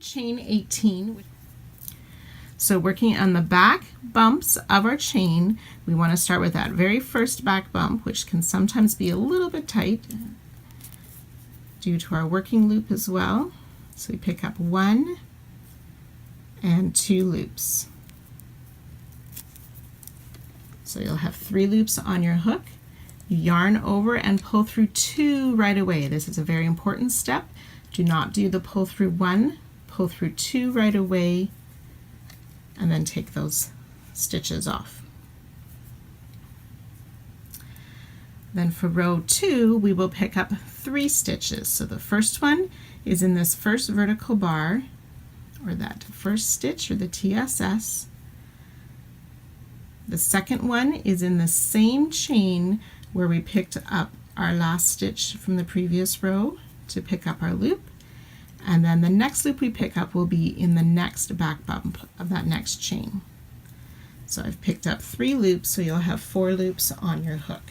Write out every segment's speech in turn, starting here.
Chain 18. So working on the back bumps of our chain, we want to start with that very first back bump, which can sometimes be a little bit tight due to our working loop as well. So we pick up 1 and 2 loops. So you'll have 3 loops on your hook. You yarn over and pull through 2 right away. This is a very important step. Do not do the pull through 1, pull through 2 right away, and then take those stitches off. Then for row 2, we will pick up 3 stitches. So the first one is in this first vertical bar, or that first stitch, or the TSS. The second one is in the same chain where we picked up our last stitch from the previous row to pick up our loop. And then the next loop we pick up will be in the next back bump of that next chain. So I've picked up 3 loops, so you'll have 4 loops on your hook.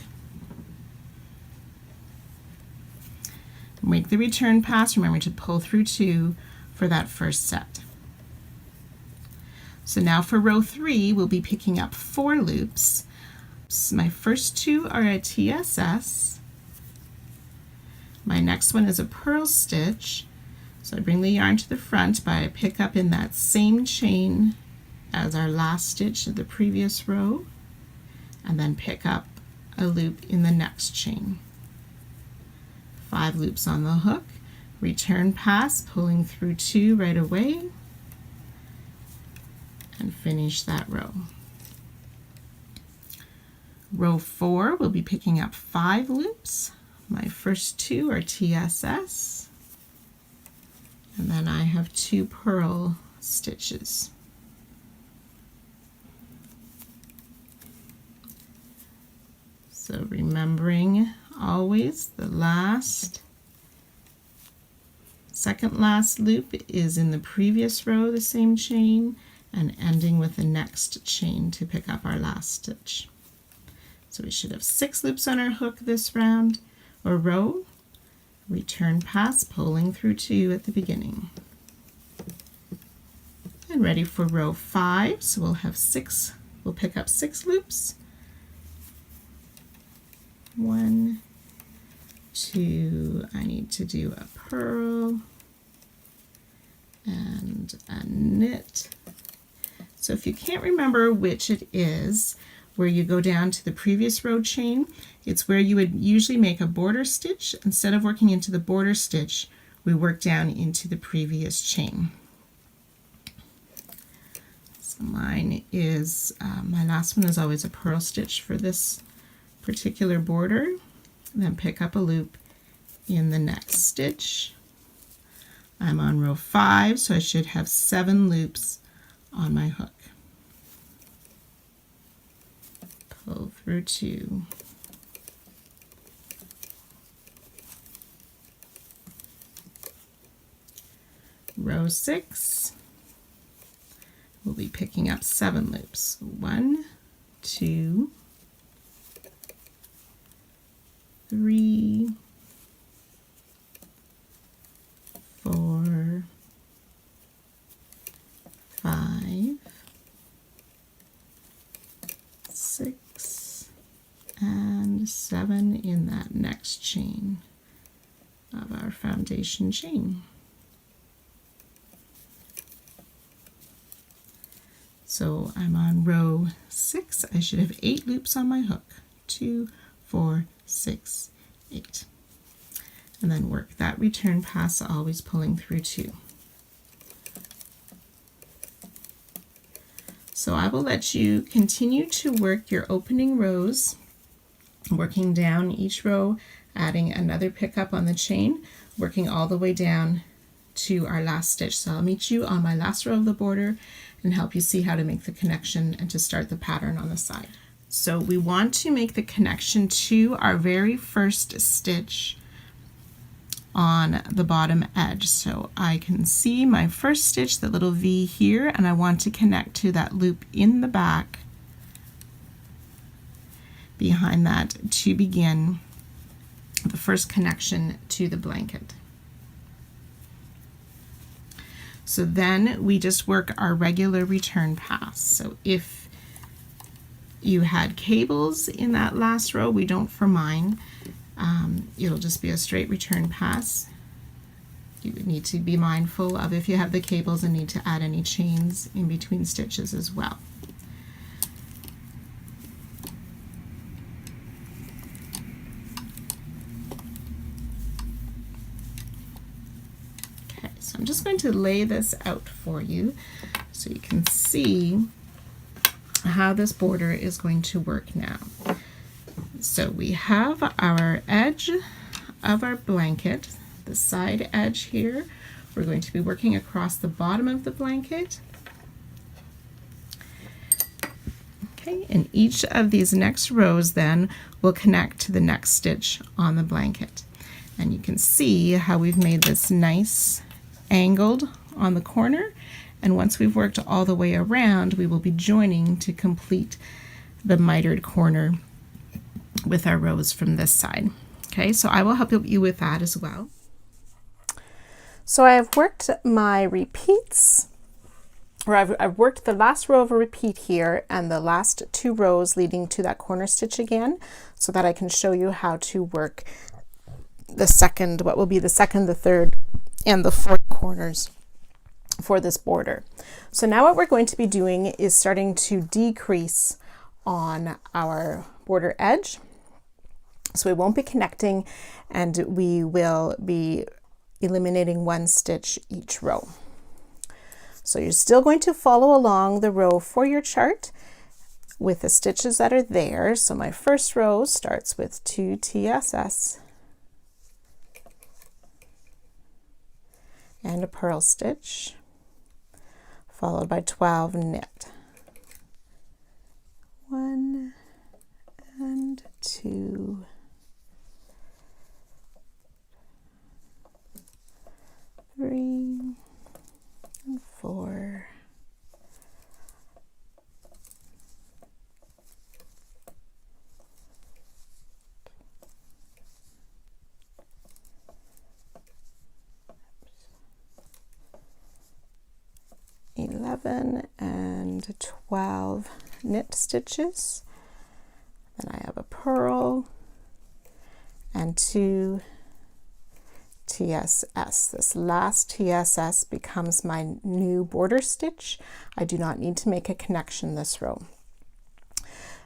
Make the return pass, remember to pull through 2 for that first set. So now for row 3, we'll be picking up 4 loops. So my first 2 are a TSS. My next one is a purl stitch. So I bring the yarn to the front, but I pick up in that same chain as our last stitch of the previous row, and then pick up a loop in the next chain. 5 loops on the hook, return pass, pulling through 2 right away, and finish that row. Row 4, we'll be picking up 5 loops. My first 2 are TSS. And then I have 2 purl stitches. So remembering always the second last loop is in the previous row, the same chain, and ending with the next chain to pick up our last stitch. So we should have 6 loops on our hook this round, or row. Return pass, pulling through 2 at the beginning. And ready for row 5, so we'll pick up 6 loops. 1, 2, I need to do a purl and a knit. So if you can't remember which it is, where you go down to the previous row chain, it's where you would usually make a border stitch. Instead of working into the border stitch, we work down into the previous chain. So mine is, my last one is always a purl stitch for this particular border, and then pick up a loop in the next stitch. I'm on row 5, so I should have 7 loops on my hook. Pull through 2. Row 6, we'll be picking up 7 loops. 1, 2, 3, 4, 5, 6, and 7 in that next chain of our foundation chain. So I'm on row 6. I should have 8 loops on my hook. 2, 4, 6, 8. And then work that return pass, always pulling through 2. So I will let you continue to work your opening rows, working down each row, adding another pickup on the chain, working all the way down to our last stitch. So I'll meet you on my last row of the border and help you see how to make the connection and to start the pattern on the side. So we want to make the connection to our very first stitch on the bottom edge. So I can see my first stitch, the little V here, and I want to connect to that loop in the back behind that to begin the first connection to the blanket. So then we just work our regular return pass. So if you had cables in that last row, we don't for mine. It'll just be a straight return pass. You would need to be mindful of if you have the cables and need to add any chains in between stitches as well. Okay, so I'm just going to lay this out for you so you can see how this border is going to work now. So we have our edge of our blanket, the side edge here. We're going to be working across the bottom of the blanket. Okay, and each of these next rows then will connect to the next stitch on the blanket. And you can see how we've made this nice angled on the corner. And once we've worked all the way around, we will be joining to complete the mitered corner with our rows from this side. Okay, so I will help you with that as well. So I have worked my repeats, or I've worked the last row of a repeat here and the last 2 rows leading to that corner stitch again, so that I can show you how to work the second, what will be the second, the third, and the fourth corners for this border. So now what we're going to be doing is starting to decrease on our border edge. So we won't be connecting, and we will be eliminating 1 stitch each row. So you're still going to follow along the row for your chart with the stitches that are there. So my first row starts with 2 TSS and a purl stitch, followed by 12 knit. 1 and 2, 3 and 4, 11 and 12 knit stitches. Then I have a purl and 2 TSS. This last TSS becomes my new border stitch. I do not need to make a connection this row.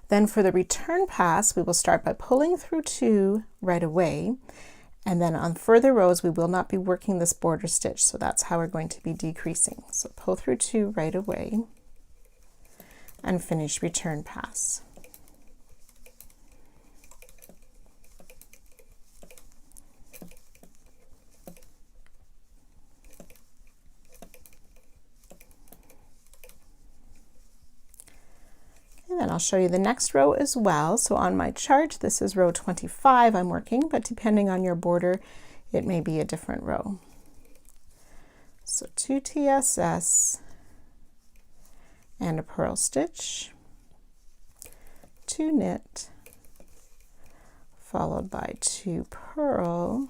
Then for the return pass, we will start by pulling through 2 right away, and then on further rows we will not be working this border stitch, so that's how we're going to be decreasing. So pull through 2 right away and finish return pass. And then I'll show you the next row as well. So on my chart, this is row 25 I'm working, but depending on your border, it may be a different row. So 2 TSS and a purl stitch, 2 knit, followed by 2 purl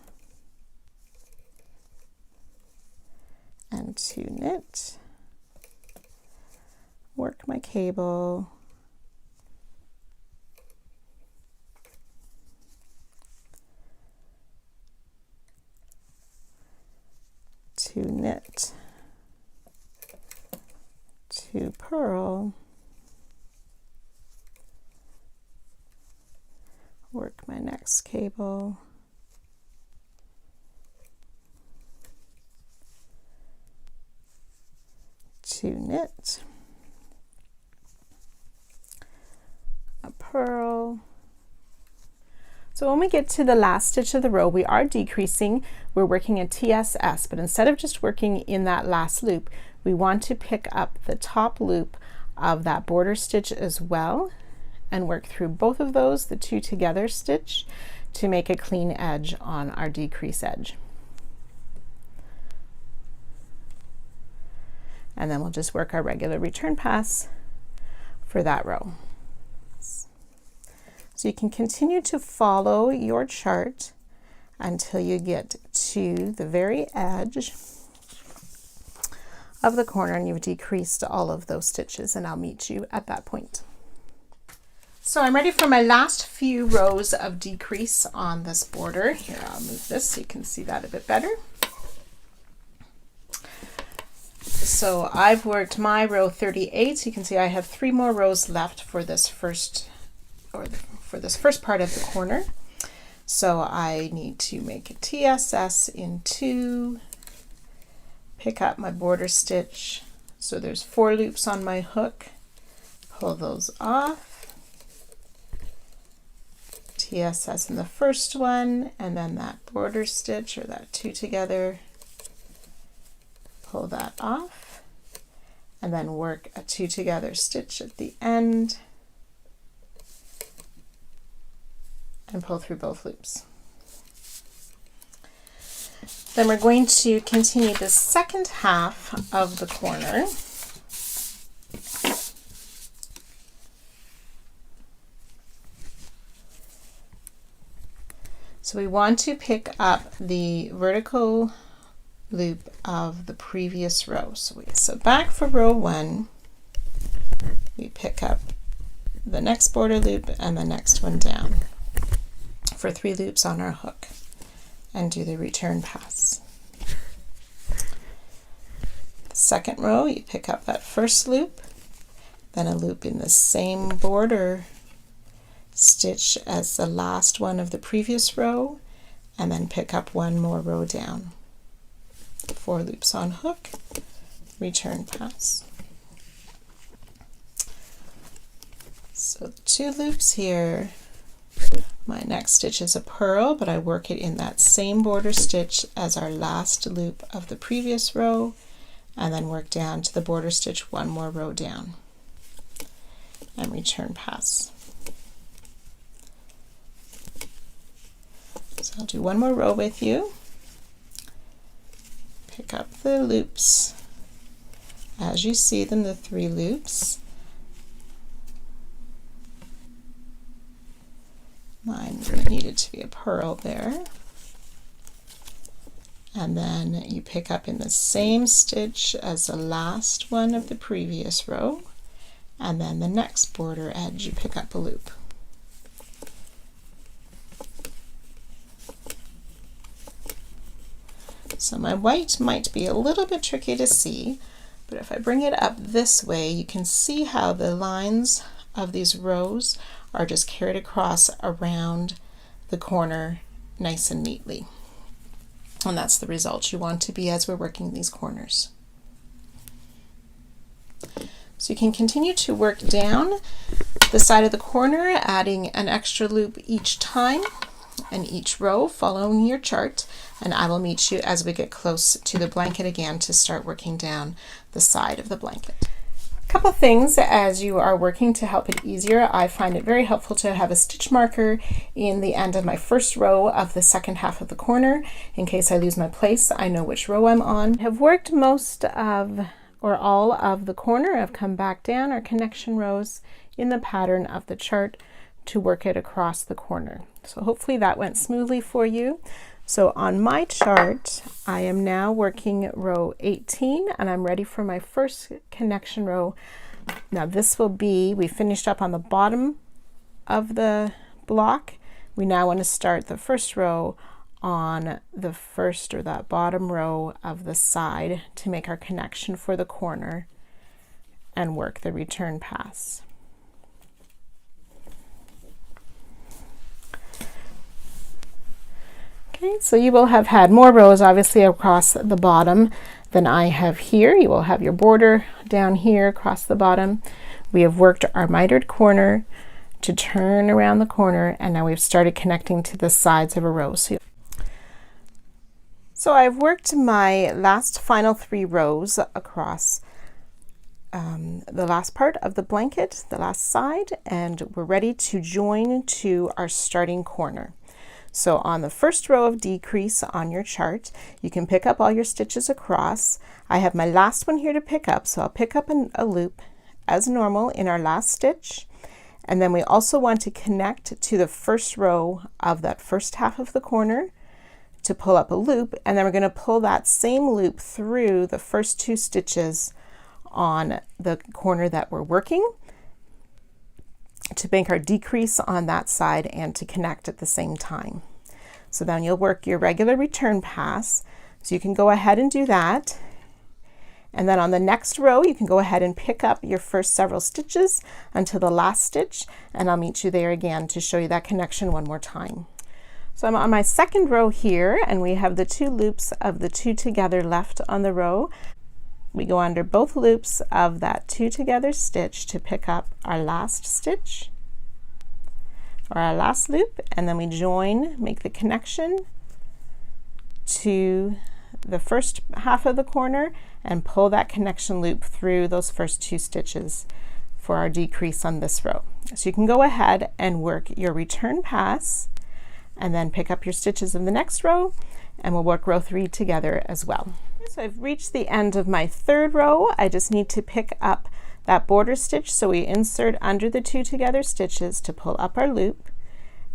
and 2 knit, work my cable, 2 knit, 2 purl, work my next cable, 2 knit, a purl. So when we get to the last stitch of the row, we are decreasing. We're working a TSS, but instead of just working in that last loop, we want to pick up the top loop of that border stitch as well and work through both of those, the 2 together stitch, to make a clean edge on our decrease edge. And then we'll just work our regular return pass for that row. So you can continue to follow your chart until you get to the very edge of the corner, and you've decreased all of those stitches, and I'll meet you at that point. So I'm ready for my last few rows of decrease on this border. Here, I'll move this so you can see that a bit better. So I've worked my row 38. So you can see I have 3 more rows left for this first, for this first part of the corner. So I need to make a TSS in 2, pick up my border stitch. So there's 4 loops on my hook, pull those off. TSS in the first one, and then that border stitch, or that 2 together, pull that off, and then work a 2 together stitch at the end and pull through both loops. Then we're going to continue the second half of the corner. So we want to pick up the vertical loop of the previous row. So back for row 1, we pick up the next border loop and the next one down for 3 loops on our hook and do the return pass. The second row, you pick up that first loop, then a loop in the same border stitch as the last one of the previous row, and then pick up 1 more row down. 4 loops on hook, return pass. So the 2 loops here, my next stitch is a purl, but I work it in that same border stitch as our last loop of the previous row, and then work down to the border stitch 1 more row down and return pass. So I'll do 1 more row with you, pick up the loops as you see them, the 3 loops. Mine really needed to be a purl there. And then you pick up in the same stitch as the last one of the previous row, and then the next border edge you pick up a loop. So my white might be a little bit tricky to see, but if I bring it up this way, you can see how the lines of these rows are just carried across around the corner nice and neatly. And that's the result you want to be as we're working these corners. So you can continue to work down the side of the corner, adding an extra loop each time and each row, following your chart, and I will meet you as we get close to the blanket again to start working down the side of the blanket. A couple things as you are working to help it easier. I find it very helpful to have a stitch marker in the end of my first row of the second half of the corner. In case I lose my place, I know which row I'm on. I have worked most of or all of the corner. I've come back down our connection rows in the pattern of the chart to work it across the corner. So hopefully that went smoothly for you. So on my chart, I am now working row 18, and I'm ready for my first connection row. Now this will be, we finished up on the bottom of the block. We now want to start the first row on the first, or that bottom row of the side, to make our connection for the corner and work the return pass. Okay, so you will have had more rows obviously across the bottom than I have here. You will have your border down here across the bottom. We have worked our mitered corner to turn around the corner, and now we've started connecting to the sides of a row. So I've worked my last final 3 rows across the last part of the blanket, the last side, and we're ready to join to our starting corner. So on the first row of decrease on your chart, you can pick up all your stitches across. I have my last one here to pick up, so I'll pick up a loop as normal in our last stitch, and then we also want to connect to the first row of that first half of the corner to pull up a loop, and then we're going to pull that same loop through the first 2 stitches on the corner that we're working to make our decrease on that side and to connect at the same time. So then you'll work your regular return pass. So you can go ahead and do that. And then on the next row, you can go ahead and pick up your first several stitches until the last stitch, and I'll meet you there again to show you that connection one more time. So I'm on my second row here, and we have the 2 loops of the 2 together left on the row. We go under both loops of that 2 together stitch to pick up our last stitch or our last loop, and then we join, make the connection to the first half of the corner and pull that connection loop through those first 2 stitches for our decrease on this row. So you can go ahead and work your return pass and then pick up your stitches in the next row, and we'll work row 3 together as well. So I've reached the end of my 3rd row. I just need to pick up that border stitch, so we insert under the 2 together stitches to pull up our loop,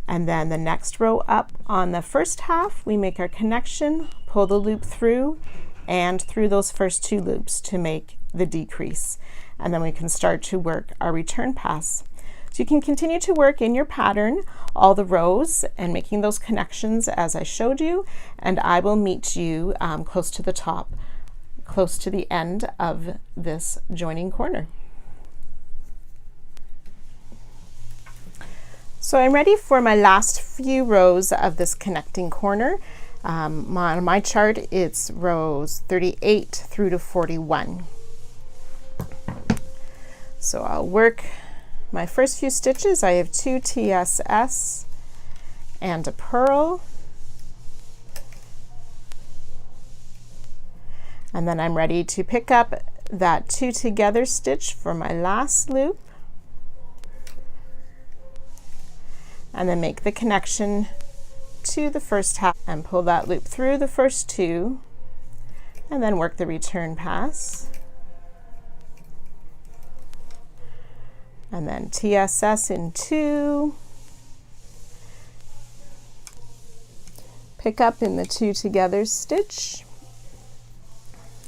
and then the next row up on the first half we make our connection, pull the loop through and through those first 2 loops to make the decrease, and then we can start to work our return pass. So you can continue to work in your pattern all the rows and making those connections as I showed you, and I will meet you close to the top, close to the end of this joining corner. So I'm ready for my last few rows of this connecting corner. On my chart, it's rows 38 through to 41. So I'll work my first few stitches. I have 2 TSS and a purl, and then I'm ready to pick up that 2 together stitch for my last loop, and then make the connection to the first half and pull that loop through the first 2, and then work the return pass, and then TSS in 2, pick up in the 2 together stitch.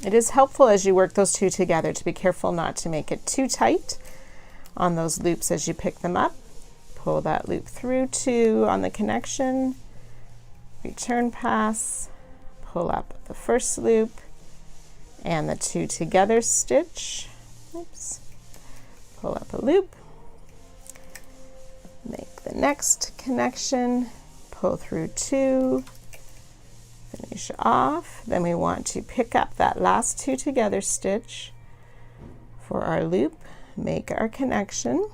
It is helpful as you work those 2 together to be careful not to make it too tight on those loops as you pick them up. Pull that loop through 2 on the connection, return pass, pull up the first loop and the 2 together stitch. Oops. Pull up a loop, make the next connection, pull through 2, finish off. Then we want to pick up that last 2 together stitch for our loop, make our connection,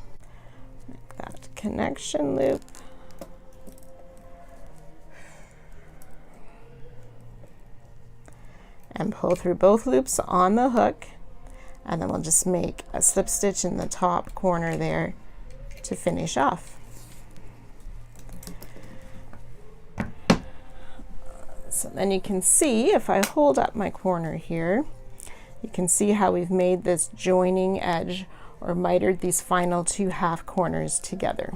make that connection loop, and pull through both loops on the hook, and then we'll just make a slip stitch in the top corner there to finish off. So then you can see, if I hold up my corner here, you can see how we've made this joining edge or mitered these final 2 half corners together.